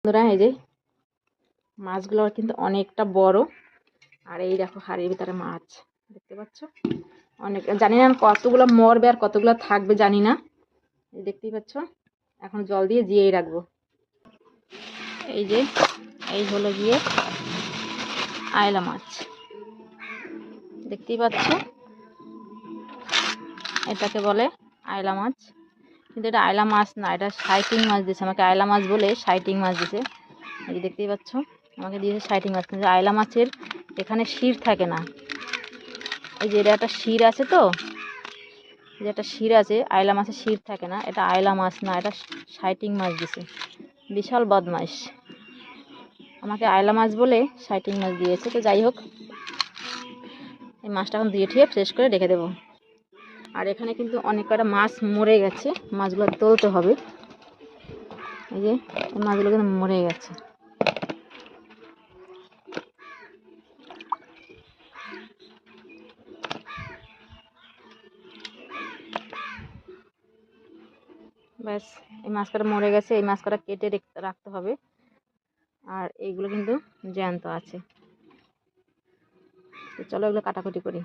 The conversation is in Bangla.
বন্ধুরা এই যে মাছগুলো কিন্তু অনেকটা বড়। আর এই দেখো হাড়ির ভিতরে মাছ দেখতে পাচ্ছ, অনেক, জানি না কতগুলো মরবে আর কতগুলো থাকবে জানি না। এই দেখতেই পাচ্ছ, এখন জল দিয়ে জিয়েই রাখবো। এই যে এই হলো গিয়ে আয়লা মাছ, দেখতেই পাচ্ছ, এটাকে বলে আয়লা মাছ। কিন্তু এটা আয়লা মাছ না, এটা সাইটিং মাছ দিয়েছে আমাকে। আয়লা মাছ বলে সাইটিং মাছ দিয়েছে। এই যে দেখতেই পাচ্ছ, আমাকে দিয়েছে সাইটিং মাছ। কিন্তু আয়লা মাছের এখানে শির থাকে না। এই যে এটা একটা শির আছে, তো যে একটা শির আছে, আয়লা মাছের শির থাকে না। এটা আয়লা মাছ না, এটা সাইটিং মাছ দিছে। বিশাল বদমাইশ, আমাকে আয়লা মাছ বলে সাইটিং মাছ দিয়েছে। তো যাই হোক, এই মাছটা এখন দিয়ে ঠিয়ে ফ্রেশ করে রেখে দেবো। আর এখানে কিন্তু অনেক কটা মাছ মরে গেছে, মাছগুলো তুলতে হবে। এই যে মাছগুলো কিন্তু মরে গেছে। ব্যাস, এই মাছ কটা মরে গেছে, এই মাছ কটা কেটে রাখতে হবে। আর এইগুলো কিন্তু জ্যান্ত আছে। তো চলো এগুলো কাটাকুটি করি।